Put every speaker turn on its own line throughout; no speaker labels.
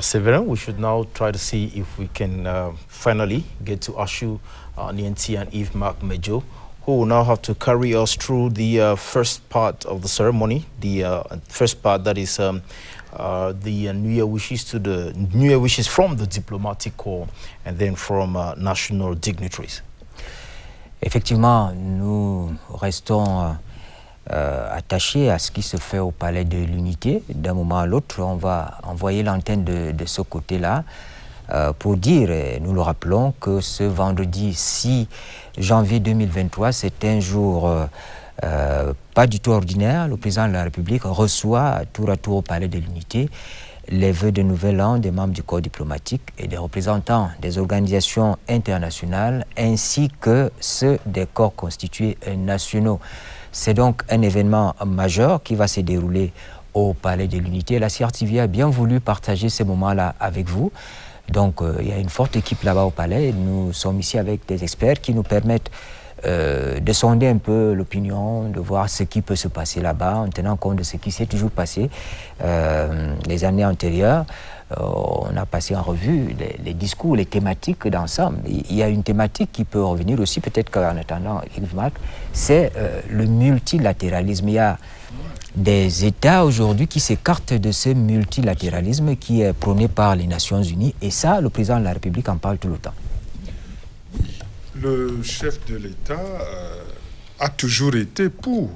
Severin, we should now try to see if we can finally get to Ashu Nienti and Eve Mark Mejo, who will now have to carry us through the first part of the ceremony, the first part that is the New Year wishes from the diplomatic corps and then from national dignitaries.
Effectivement, nous restons attachés à ce qui se fait au Palais de l'Unité. D'un moment à l'autre, on va envoyer l'antenne de ce côté-là pour dire, et nous le rappelons, que ce vendredi 6 janvier 2023, c'est un jour pas du tout ordinaire. Le président de la République reçoit tour à tour au Palais de l'Unité les vœux de nouvel an des membres du corps diplomatique et des représentants des organisations internationales ainsi que ceux des corps constitués nationaux. C'est donc un événement majeur qui va se dérouler au Palais de l'Unité. La CRTV a bien voulu partager ces moments-là avec vous. Donc, il y a une forte équipe là-bas au Palais. Nous sommes ici avec des experts qui nous permettent de sonder un peu l'opinion, de voir ce qui peut se passer là-bas, en tenant compte de ce qui s'est toujours passé les années antérieures. On a passé en revue les discours, les thématiques d'ensemble. Il y a une thématique qui peut revenir aussi, peut-être qu'en attendant, Yves Marc, c'est le multilatéralisme. Il y a des États aujourd'hui qui s'écartent de ce multilatéralisme qui est prôné par les Nations Unies. Et ça, le président de la République en parle tout le temps.
Le chef de l'État a toujours été pour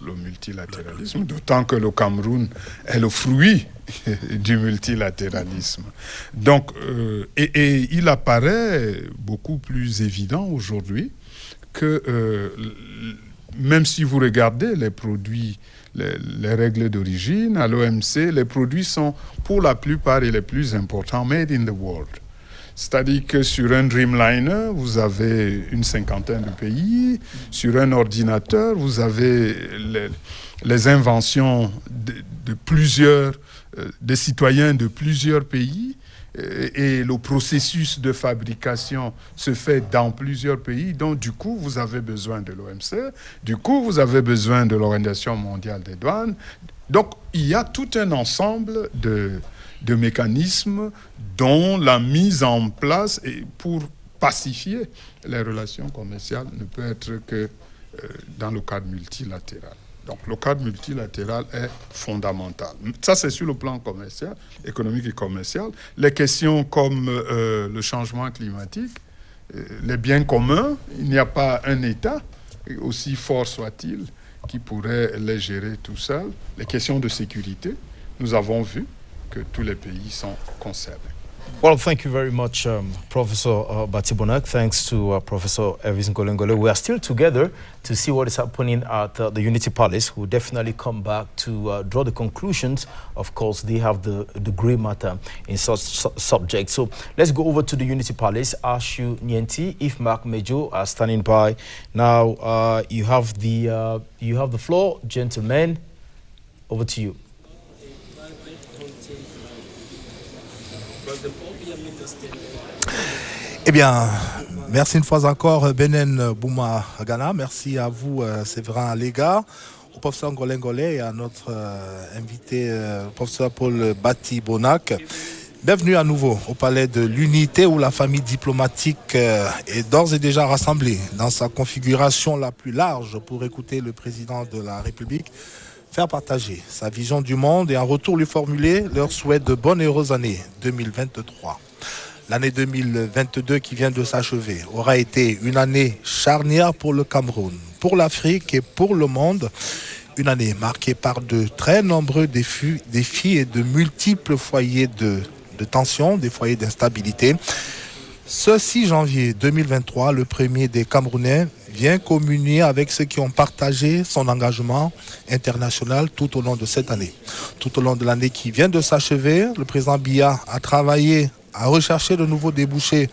le multilatéralisme, d'autant que le Cameroun est le fruit du multilatéralisme. Donc, et il apparaît beaucoup plus évident aujourd'hui que même si vous regardez les produits, les règles d'origine à l'OMC, les produits sont pour la plupart et les plus importants made in the world. C'est-à-dire que sur un Dreamliner, vous avez une cinquantaine de pays. Sur un ordinateur, vous avez les inventions de plusieurs, des citoyens de plusieurs pays. Et le processus de fabrication se fait dans plusieurs pays. Donc, du coup, vous avez besoin de l'OMC. Du coup, vous avez besoin de l'Organisation mondiale des douanes. Donc, il y a tout un ensemble de mécanismes dont la mise en place et pour pacifier les relations commerciales ne peut être que dans le cadre multilatéral. Donc le cadre multilatéral est fondamental. Ça, c'est sur le plan commercial, économique et commercial. Les questions comme le changement climatique, les biens communs, il n'y a pas un État, aussi fort soit-il, qui pourrait les gérer tout seul. Les questions de sécurité, nous avons vu que tous les pays sont concernés.
Well, thank you very much, Professor Batibonak. Thanks to Professor Elvis Ngolengole. We are still together to see what is happening at the Unity Palace. We'll definitely come back to draw the conclusions. Of course, they have the grey matter in such subjects. So let's go over to the Unity Palace. Ashu Nienti, Eve Mark Mejo are standing by. Now, you have the floor, gentlemen. Over to you.
Eh bien, merci une fois encore, Benen Bouma Ghana. Merci à vous, Séverin Lega, au professeur Ngolengole et à notre invité, professeur Paul Batibonak. Bienvenue à nouveau au Palais de l'Unité où la famille diplomatique est d'ores et déjà rassemblée dans sa configuration la plus large pour écouter le président de la République faire partager sa vision du monde et en retour lui formuler leur souhait de bonne et heureuse année 2023. L'année 2022 qui vient de s'achever aura été une année charnière pour le Cameroun, pour l'Afrique et pour le monde. Une année marquée par de très nombreux défis et de multiples foyers de tension, des foyers d'instabilité. Ce 6 janvier 2023, le premier des Camerounais vient communier avec ceux qui ont partagé son engagement international tout au long de cette année. Tout au long de l'année qui vient de s'achever, le président Biya a travaillé à rechercher de nouveaux débouchés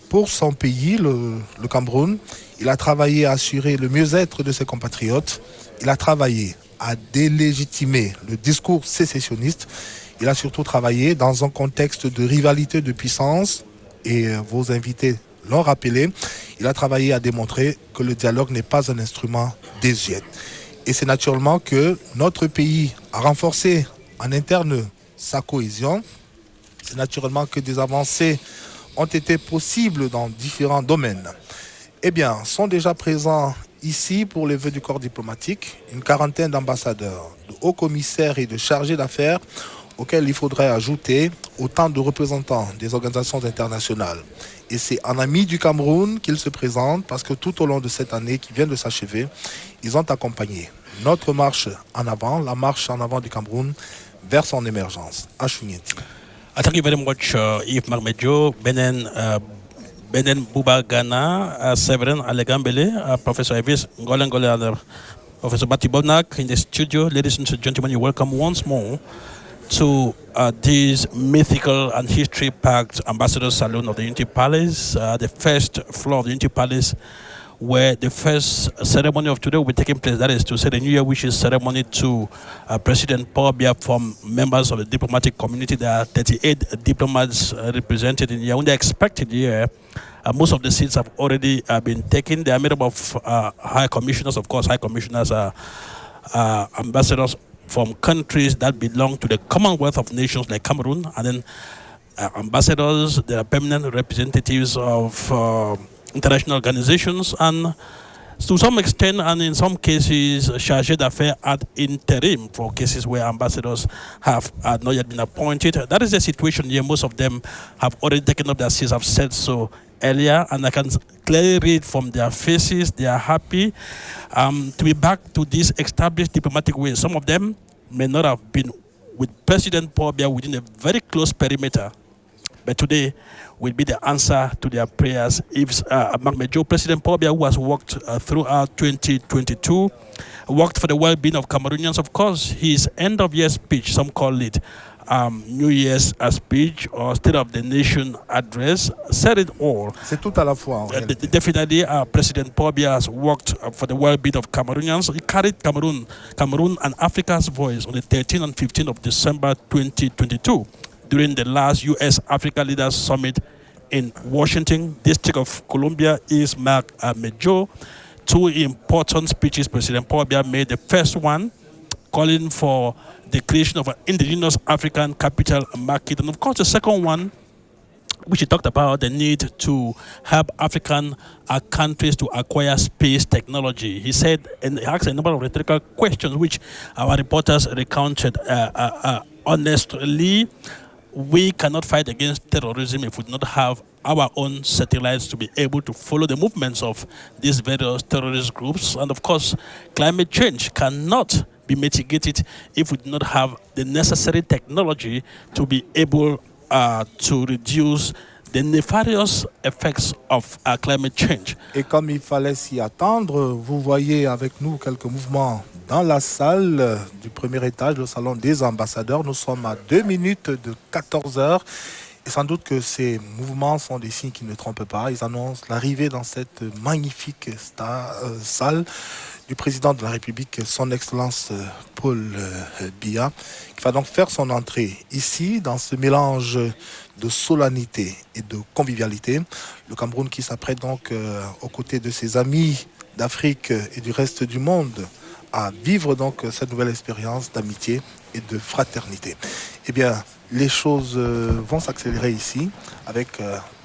pour son pays, le Cameroun. Il a travaillé à assurer le mieux-être de ses compatriotes. Il a travaillé à délégitimer le discours sécessionniste. Il a surtout travaillé dans un contexte de rivalité de puissance, et vos invités l'ont rappelé. Il a travaillé à démontrer que le dialogue n'est pas un instrument désuet. Et c'est naturellement que notre pays a renforcé en interne sa cohésion, C'est naturellement que des avancées ont été possibles dans différents domaines. Eh bien, sont déjà présents ici pour les vœux du corps diplomatique une quarantaine d'ambassadeurs, de hauts commissaires et de chargés d'affaires auxquels il faudrait ajouter autant de représentants des organisations internationales. Et c'est en ami du Cameroun qu'ils se présentent parce que tout au long de cette année qui vient de s'achever, ils ont accompagné notre marche en avant, la marche en avant du Cameroun vers son émergence. Achunyeti.
Thank you very much, Yves Marmejo, Benen Bouba Gana, Severin Alegambele, Professor Evis Ngolengole, and Professor Batibonak in the studio. Ladies and gentlemen, you're welcome once more to this mythical and history-packed Ambassador Saloon of the Unity Palace, the first floor of the Unity Palace, where the first ceremony of today will be taking place. That is to say the New Year wishes ceremony to President Paul Biya from members of the diplomatic community. There are 38 diplomats represented in Yaoundé expected here. Most of the seats have already been taken. They are made up of high commissioners. Of course, high commissioners are ambassadors from countries that belong to the Commonwealth of Nations like Cameroon, and then ambassadors, they are permanent representatives of international organizations, and to some extent, and in some cases, chargé d'affaires ad interim for cases where ambassadors have not yet been appointed. That is the situation here. Most of them have already taken up their seats. I've said so earlier, and I can clearly read from their faces they are happy to be back to this established diplomatic way. Some of them may not have been with President Paul Biya within a very close perimeter, but today will be the answer to their prayers. If Marmejo, President Paul Biya, who has worked throughout 2022, worked for the well-being of Cameroonians, of course, his end-of-year speech, some call it New Year's speech or State of the Nation address, said it all.
C'est tout à la fois.
Definitely, President Paul Biya has worked for the well-being of Cameroonians. He carried Cameroon and Africa's voice on the 13th and 15th of December 2022 during the last U.S.-Africa Leaders Summit in Washington, District of Columbia. Is Marmejo. Two important speeches President Paul Biya made. The first one calling for the creation of an indigenous African capital market. And of course, the second one, which he talked about the need to help African countries to acquire space technology. He said, and he asked a number of rhetorical questions, which our reporters recounted honestly. We cannot fight against terrorism if we do not have our own satellites to be able to follow the movements of these various terrorist groups. And of course, climate change cannot be mitigated if we do not have the necessary technology to be able to reduce the nefarious effects of climate change.
Et comme il fallait s'y attendre, vous voyez avec nous quelques mouvements dans la salle du premier étage, le salon des ambassadeurs. Nous sommes à 2 minutes de 14 heures. Et sans doute que ces mouvements sont des signes qui ne trompent pas. Ils annoncent l'arrivée dans cette magnifique salle du président de la République, son Excellence Paul Biya, qui va donc faire son entrée ici, dans ce mélange de solennité et de convivialité. Le Cameroun qui s'apprête donc aux côtés de ses amis d'Afrique et du reste du monde à vivre donc cette nouvelle expérience d'amitié et de fraternité. Eh bien, les choses vont s'accélérer ici avec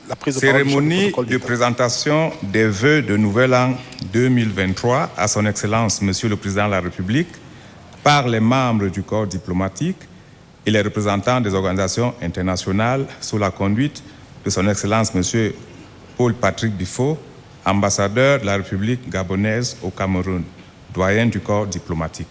la prise de parole.
Cérémonie de présentation des vœux de Nouvel An 2023 à son Excellence Monsieur le Président de la République par les membres du corps diplomatique et les représentants des organisations internationales sous la conduite de son Excellence Monsieur Paul Patrick Bifo, ambassadeur de la République gabonaise au Cameroun, doyen du corps diplomatique.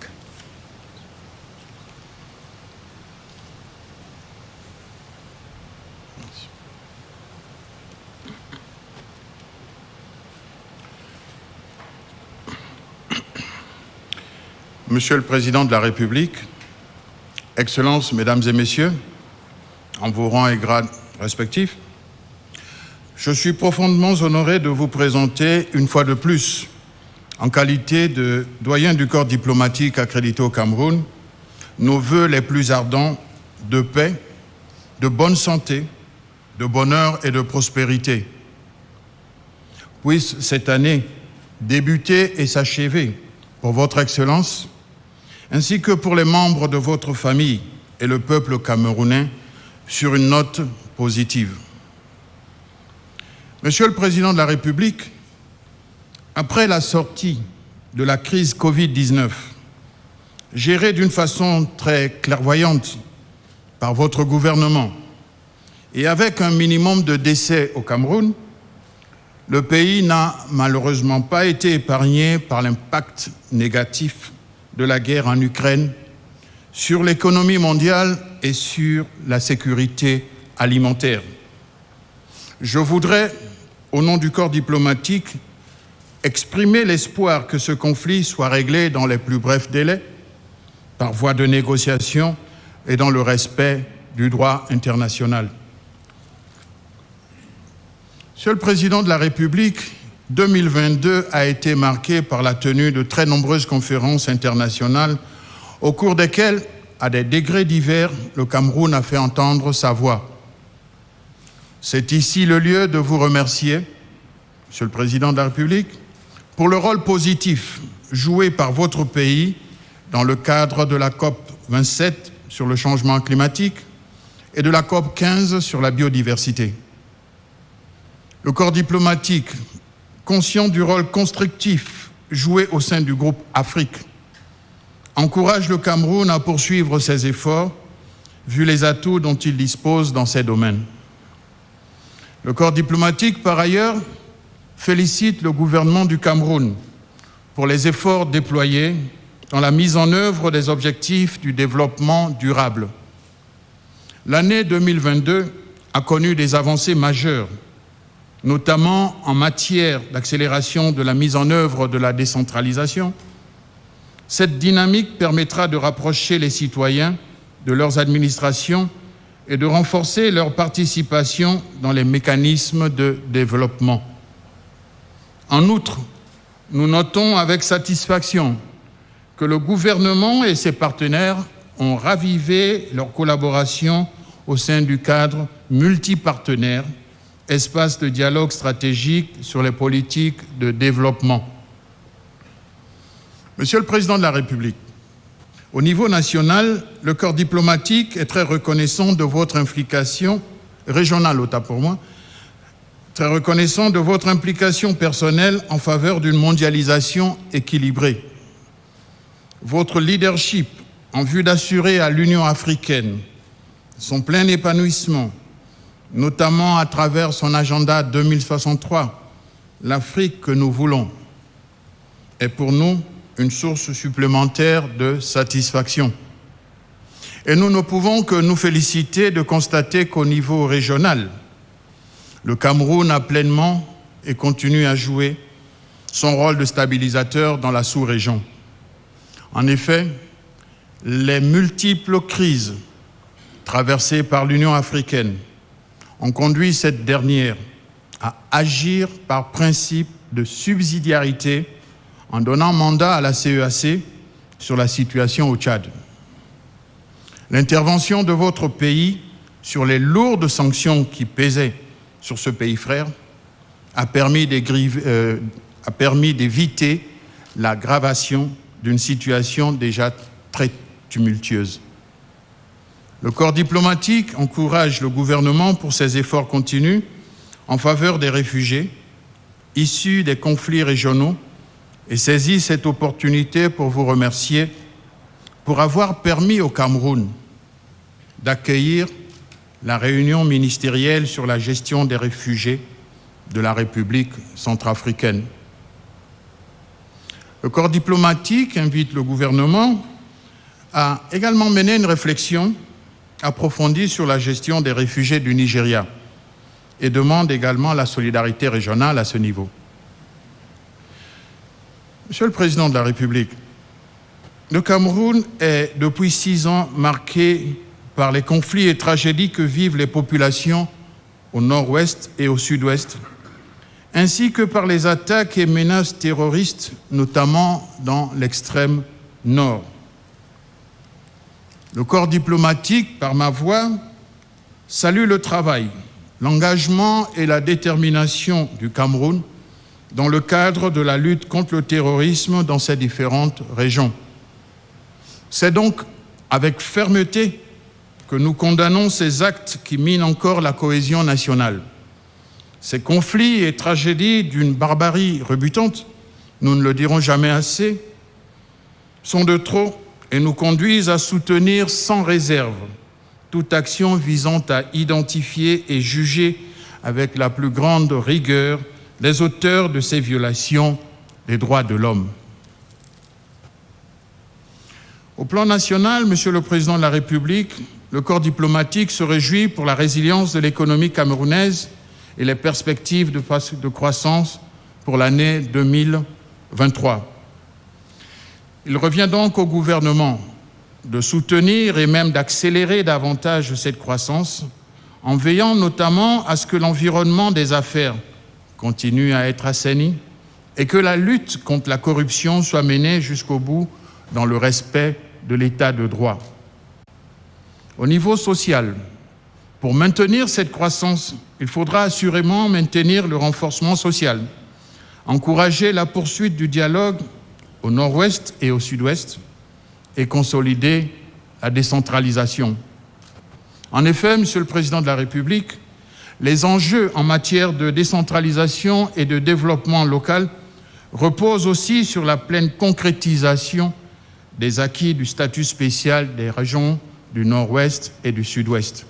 Monsieur le Président de la République, Excellences, Mesdames et Messieurs, en vos rangs et grades respectifs, je suis profondément honoré de vous présenter une fois de plus, en qualité de doyen du corps diplomatique accrédité au Cameroun, nos vœux les plus ardents de paix, de bonne santé, de bonheur et de prospérité. Puisse cette année débuter et s'achever pour votre Excellence, ainsi que pour les membres de votre famille et le peuple camerounais, sur une note positive. Monsieur le Président de la République, après la sortie de la crise Covid-19, gérée d'une façon très clairvoyante par votre gouvernement et avec un minimum de décès au Cameroun, le pays n'a malheureusement pas été épargné par l'impact négatif de la guerre en Ukraine sur l'économie mondiale et sur la sécurité alimentaire. Je voudrais, au nom du corps diplomatique, exprimer l'espoir que ce conflit soit réglé dans les plus brefs délais, par voie de négociation et dans le respect du droit international. Monsieur le Président de la République, 2022 a été marqué par la tenue de très nombreuses conférences internationales au cours desquelles, à des degrés divers, le Cameroun a fait entendre sa voix. C'est ici le lieu de vous remercier, Monsieur le Président de la République, pour le rôle positif joué par votre pays dans le cadre de la COP 27 sur le changement climatique et de la COP 15 sur la biodiversité. Le corps diplomatique, conscient du rôle constructif joué au sein du groupe Afrique, encourage le Cameroun à poursuivre ses efforts, vu les atouts dont il dispose dans ces domaines. Le corps diplomatique, par ailleurs, félicite le gouvernement du Cameroun pour les efforts déployés dans la mise en œuvre des objectifs du développement durable. L'année 2022 a connu des avancées majeures, notamment en matière d'accélération de la mise en œuvre de la décentralisation. Cette dynamique permettra de rapprocher les citoyens de leurs administrations et de renforcer leur participation dans les mécanismes de développement. En outre, nous notons avec satisfaction que le gouvernement et ses partenaires ont ravivé leur collaboration au sein du cadre multipartenaire, espace de dialogue stratégique sur les politiques de développement. Monsieur le Président de la République, au niveau national, le corps diplomatique est très reconnaissant de votre implication, régionale autant pour moi, très reconnaissant de votre implication personnelle en faveur d'une mondialisation équilibrée. Votre leadership en vue d'assurer à l'Union africaine son plein épanouissement, notamment à travers son agenda 2063, l'Afrique que nous voulons, est pour nous une source supplémentaire de satisfaction. Et nous ne pouvons que nous féliciter de constater qu'au niveau régional, le Cameroun a pleinement et continue à jouer son rôle de stabilisateur dans la sous-région. En effet, les multiples crises traversées par l'Union africaine ont conduit cette dernière à agir par principe de subsidiarité en donnant mandat à la CEAC sur la situation au Tchad. L'intervention de votre pays sur les lourdes sanctions qui pesaient sur ce pays frère a permis d'éviter l'aggravation d'une situation déjà très tumultueuse. Le corps diplomatique encourage le gouvernement pour ses efforts continus en faveur des réfugiés issus des conflits régionaux et saisit cette opportunité pour vous remercier pour avoir permis au Cameroun d'accueillir la réunion ministérielle sur la gestion des réfugiés de la République centrafricaine. Le corps diplomatique invite le gouvernement à également mener une réflexion approfondie sur la gestion des réfugiés du Nigeria et demande également la solidarité régionale à ce niveau. Monsieur le Président de la République, le Cameroun est depuis 6 ans marqué par les conflits et tragédies que vivent les populations au nord-ouest et au sud-ouest, ainsi que par les attaques et menaces terroristes, notamment dans l'extrême nord. Le corps diplomatique, par ma voix, salue le travail, l'engagement et la détermination du Cameroun dans le cadre de la lutte contre le terrorisme dans ces différentes régions. C'est donc avec fermeté que nous condamnons ces actes qui minent encore la cohésion nationale. Ces conflits et tragédies d'une barbarie rebutante, nous ne le dirons jamais assez, sont de trop et nous conduisent à soutenir sans réserve toute action visant à identifier et juger avec la plus grande rigueur les auteurs de ces violations des droits de l'homme. Au plan national, Monsieur le Président de la République, le corps diplomatique se réjouit pour la résilience de l'économie camerounaise et les perspectives de croissance pour l'année 2023. Il revient donc au gouvernement de soutenir et même d'accélérer davantage cette croissance en veillant notamment à ce que l'environnement des affaires continue à être assaini et que la lutte contre la corruption soit menée jusqu'au bout dans le respect de l'état de droit. Au niveau social, pour maintenir cette croissance, il faudra assurément maintenir le renforcement social, encourager la poursuite du dialogue au nord-ouest et au sud-ouest et consolider la décentralisation. En effet, Monsieur le Président de la République, les enjeux en matière de décentralisation et de développement local reposent aussi sur la pleine concrétisation des acquis du statut spécial des régions du Nord-Ouest et du Sud-Ouest.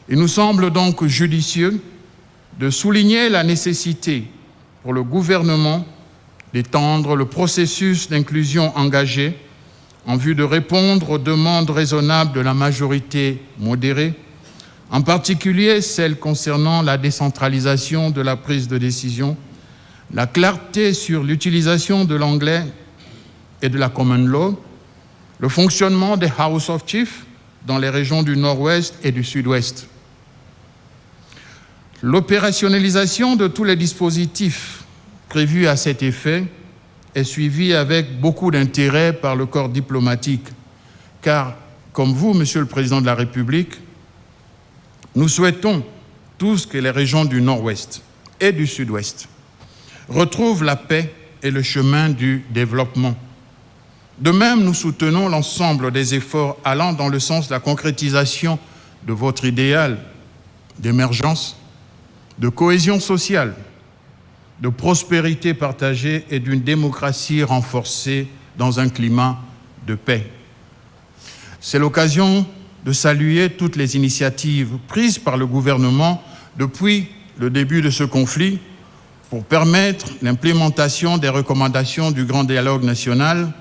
Il nous semble donc judicieux de souligner la nécessité pour le gouvernement d'étendre le processus d'inclusion engagé en vue de répondre aux demandes raisonnables de la majorité modérée, en particulier celles concernant la décentralisation de la prise de décision, la clarté sur l'utilisation de l'anglais et de la common law, le fonctionnement des House of Chiefs dans les régions du Nord-Ouest et du Sud-Ouest. L'opérationnalisation de tous les dispositifs prévus à cet effet est suivie avec beaucoup d'intérêt par le corps diplomatique, car, comme vous, Monsieur le Président de la République, nous souhaitons tous que les régions du Nord-Ouest et du Sud-Ouest retrouvent la paix et le chemin du développement. De même, nous soutenons l'ensemble des efforts allant dans le sens de la concrétisation de votre idéal d'émergence, de cohésion sociale, de prospérité partagée et d'une démocratie renforcée dans un climat de paix. C'est l'occasion de saluer toutes les initiatives prises par le gouvernement depuis le début de ce conflit pour permettre l'implémentation des recommandations du Grand Dialogue national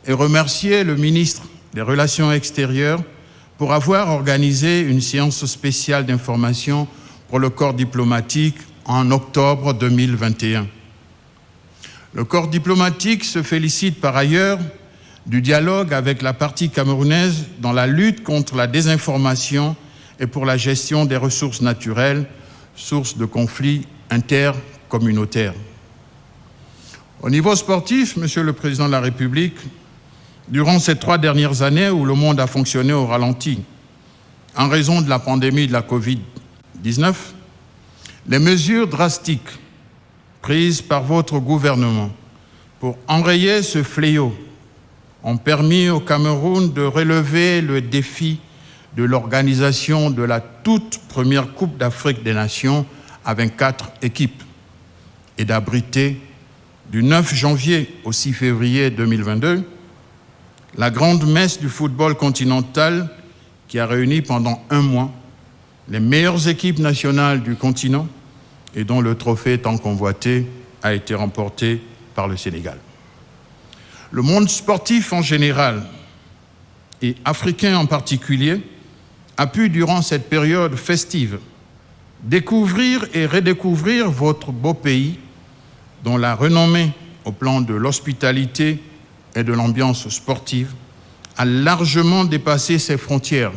et remercier le ministre des Relations extérieures pour avoir organisé une séance spéciale d'information pour le corps diplomatique en octobre 2021. Le corps diplomatique se félicite par ailleurs du dialogue avec la partie camerounaise dans la lutte contre la désinformation et pour la gestion des ressources naturelles, source de conflits intercommunautaires. Au niveau sportif, Monsieur le Président de la République, durant ces 3 dernières années où le monde a fonctionné au ralenti en raison de la pandémie de la Covid-19, les mesures drastiques prises par votre gouvernement pour enrayer ce fléau ont permis au Cameroun de relever le défi de l'organisation de la toute première Coupe d'Afrique des Nations à 24 équipes et d'abriter du 9 janvier au 6 février 2022 la grande messe du football continental qui a réuni pendant 1 mois les meilleures équipes nationales du continent et dont le trophée tant convoité a été remporté par le Sénégal. Le monde sportif en général et africain en particulier a pu, durant cette période festive, découvrir et redécouvrir votre beau pays dont la renommée au plan de l'hospitalité et de l'ambiance sportive a largement dépassé ses frontières.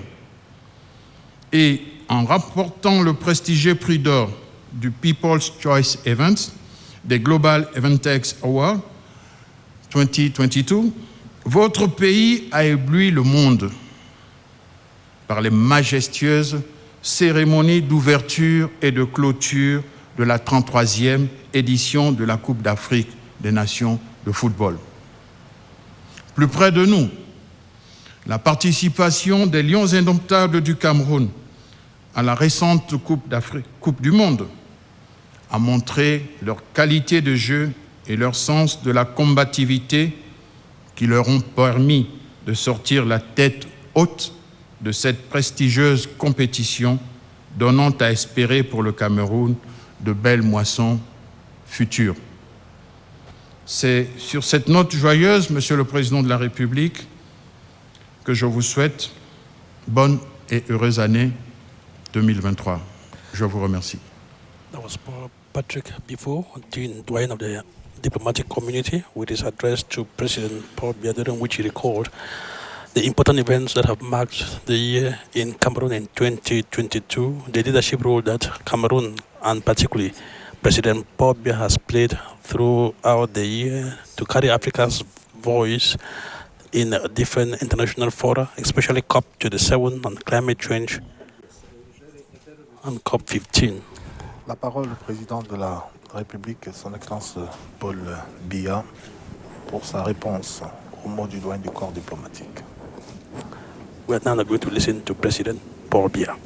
Et en remportant le prestigieux prix d'or du People's Choice Events des Global Eventex Awards 2022, votre pays a ébloui le monde par les majestueuses cérémonies d'ouverture et de clôture de la 33e édition de la Coupe d'Afrique des Nations de football. Plus près de nous, la participation des Lions indomptables du Cameroun à la récente Coupe du Monde a montré leur qualité de jeu et leur sens de la combativité qui leur ont permis de sortir la tête haute de cette prestigieuse compétition, donnant à espérer pour le Cameroun de belles moissons futures. C'est sur cette note joyeuse, Monsieur le Président de la République, que je vous souhaite bonne et heureuse année 2023. Je vous remercie.
That was Patrick Bifo, Dean Dwayne of the diplomatic community, with his address to President Paul Biya, in which he recalled the important events that have marked the year in Cameroon in 2022, the leadership role that Cameroon, and particularly President Paul Biya, has played throughout the year to carry Africa's voice in different international fora, especially COP27 on climate change and COP15.
La parole au président de la République, son Excellence Paul Biya, pour sa réponse au mot du doyen du corps diplomatique.
We are now going to listen to President Paul Biya.